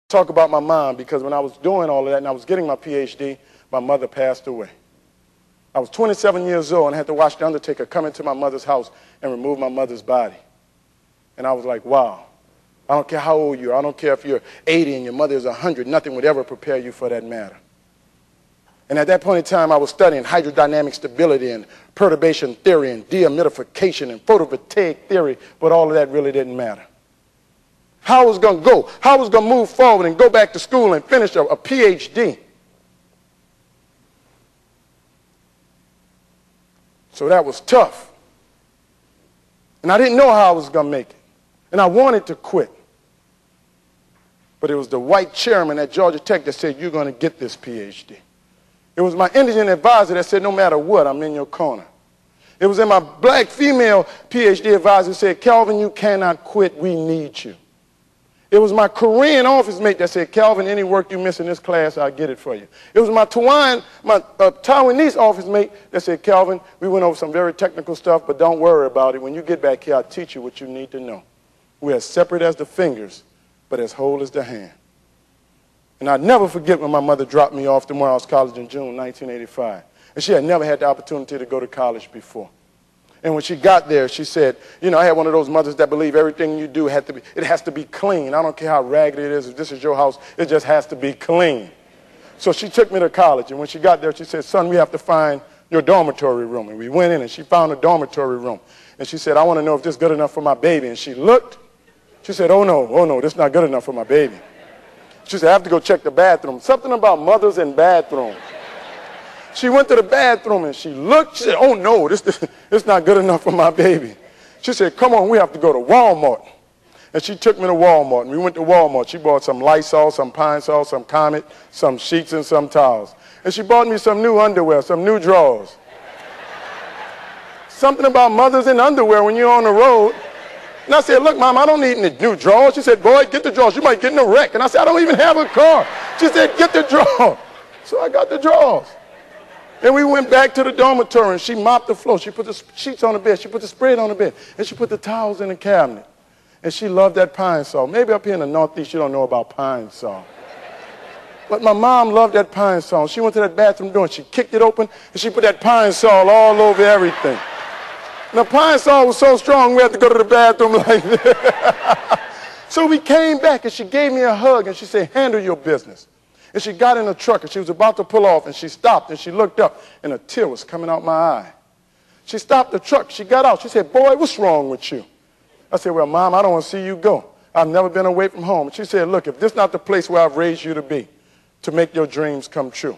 Talk about my mom, because when I was doing all of that and I was getting my PhD, my mother passed away. I was 27 years old and I had to watch the undertaker come into my mother's house and remove my mother's body. And I was like, wow, I don't care how old you are. I don't care if you're 80 and your mother is 100. Nothing would ever prepare you for that matter. And at that point in time, I was studying hydrodynamic stability and perturbation theory and dehumidification and photovoltaic theory, but all of that really didn't matter. How I was going to go, how I was going to move forward and go back to school and finish a PhD. So that was tough. And I didn't know how I was going to make it. And I wanted to quit. But it was the white chairman at Georgia Tech that said, you're going to get this PhD. It was my Indian advisor that said, no matter what, I'm in your corner. It was in my black female PhD advisor who said, Calvin, you cannot quit. We need you. It was my Korean office mate that said, Calvin, any work you miss in this class, I'll get it for you. It was my Taiwanese office mate that said, Calvin, we went over some very technical stuff, but don't worry about it. When you get back here, I'll teach you what you need to know. We're as separate as the fingers, but as whole as the hand. And I'll never forget when my mother dropped me off to Morehouse College in June 1985. And she had never had the opportunity to go to college before. And when she got there, she said, you know, I had one of those mothers that believe everything you do it has to be clean. I don't care how ragged it is. If this is your house, it just has to be clean. So she took me to college. And when she got there, she said, son, we have to find your dormitory room. And we went in and she found a dormitory room. And she said, I want to know if this is good enough for my baby. And she looked. She said, oh no, this is not good enough for my baby. She said, I have to go check the bathroom. Something about mothers and bathrooms. She went to the bathroom and she looked. She said, oh no, this not good enough for my baby. She said, come on, we have to go to Walmart. And she took me to Walmart. And we went to Walmart. She bought some Lysol, some Pine Sol, some Comet, some sheets and some towels. And she bought me some new underwear, some new drawers. Something about mothers in underwear when you're on the road. And I said, look, Mom, I don't need any new drawers. She said, boy, get the drawers. You might get in a wreck. And I said, I don't even have a car. She said, get the drawers. So I got the drawers. And we went back to the dormitory, and she mopped the floor. She put the sheets on the bed. She put the spread on the bed. And she put the towels in the cabinet. And she loved that Pine Sol. Maybe up here in the Northeast, you don't know about Pine Sol. But my mom loved that Pine Sol. She went to that bathroom door, and she kicked it open, and she put that Pine Sol all over everything. And the Pine Sol was so strong, we had to go to the bathroom like this. So we came back, and she gave me a hug, and she said, handle your business. And she got in the truck, and she was about to pull off, and she stopped, and she looked up, and a tear was coming out my eye. She stopped the truck. She got out. She said, boy, what's wrong with you? I said, well, Mom, I don't want to see you go. I've never been away from home. And she said, look, if this is not the place where I've raised you to be, to make your dreams come true,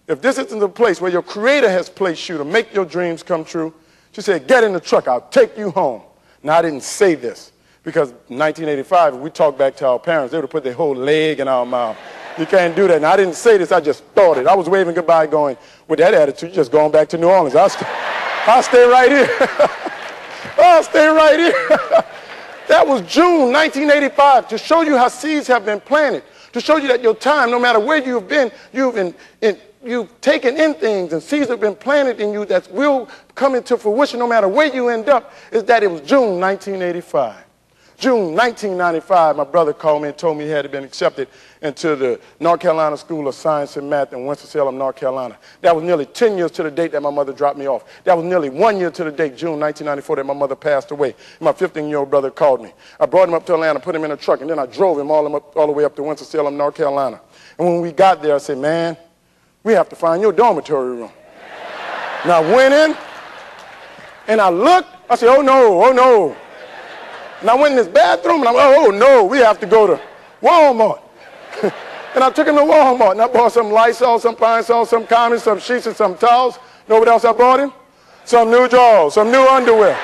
if this isn't the place where your Creator has placed you to make your dreams come true, she said, get in the truck. I'll take you home. Now, I didn't say this because in 1985, if we talked back to our parents, they would have put their whole leg in our mouth. You can't do that. And I didn't say this. I just thought it. I was waving goodbye going, with that attitude, you're just going back to New Orleans. I'll stay right here. I'll stay right here. That was June 1985, to show you how seeds have been planted, to show you that your time, no matter where you've been, you've taken in things, and seeds have been planted in you that will come into fruition no matter where you end up, is that it was June 1985. June 1995, my brother called me and told me he had been accepted into the North Carolina School of Science and Math in Winston-Salem, North Carolina. That was nearly 10 years to the date that my mother dropped me off. That was nearly 1 year to the date, June 1994, that my mother passed away. My 15-year-old brother called me. I brought him up to Atlanta, put him in a truck, and then I drove him all the way up to Winston-Salem, North Carolina. And when we got there, I said, man, we have to find your dormitory room. And I went in, and I looked. I said, oh, no. And I went in this bathroom, and I'm like, oh, no, we have to go to Walmart. And I took him to Walmart, and I bought some Lysol, some Pine Sol, some Comet, some sheets, and some towels. Know what else I bought him? Some new drawers, some new underwear.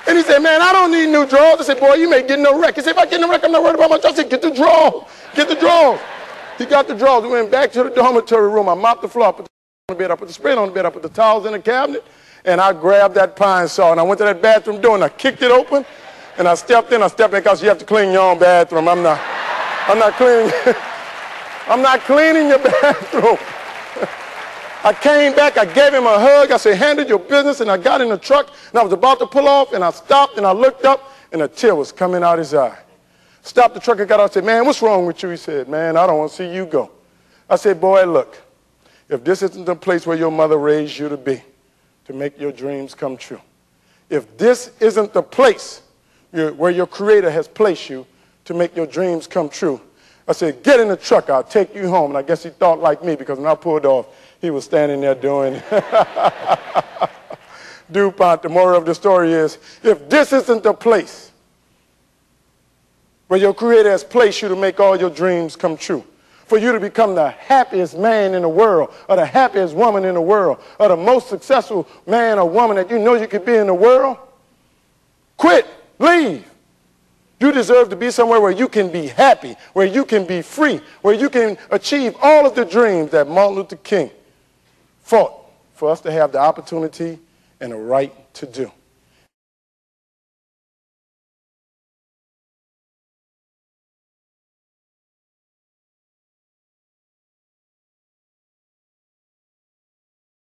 And he said, man, I don't need new drawers. I said, boy, you may get in a wreck. He said, if I get in a wreck, I'm not worried about my drawers. I said, get the drawers. Get the drawers. He got the drawers. We went back to the dormitory room. I mopped the floor. I put the on the bed. I put the spread on the bed. I put the towels in the cabinet. And I grabbed that Pine Sol, and I went to that bathroom door, and I kicked it open, and I stepped in. I stepped back because you have to clean your own bathroom. I'm not cleaning. I'm not cleaning your bathroom. I came back. I gave him a hug. I said, handle your business, and I got in the truck, and I was about to pull off, and I stopped, and I looked up, and a tear was coming out his eye. Stopped the truck and got out and said, man, what's wrong with you? He said, man, I don't want to see you go. I said, boy, look, if this isn't the place where your mother raised you to be, to make your dreams come true, if this isn't the place where your Creator has placed you to make your dreams come true, I said, get in the truck, I'll take you home. And I guess he thought like me, because when I pulled off, he was standing there doing DuPont. The moral of the story is, if this isn't the place where your Creator has placed you to make all your dreams come true, for you to become the happiest man in the world, or the happiest woman in the world, or the most successful man or woman that you know you could be in the world, quit, leave. You deserve to be somewhere where you can be happy, where you can be free, where you can achieve all of the dreams that Martin Luther King fought for us to have the opportunity and the right to do.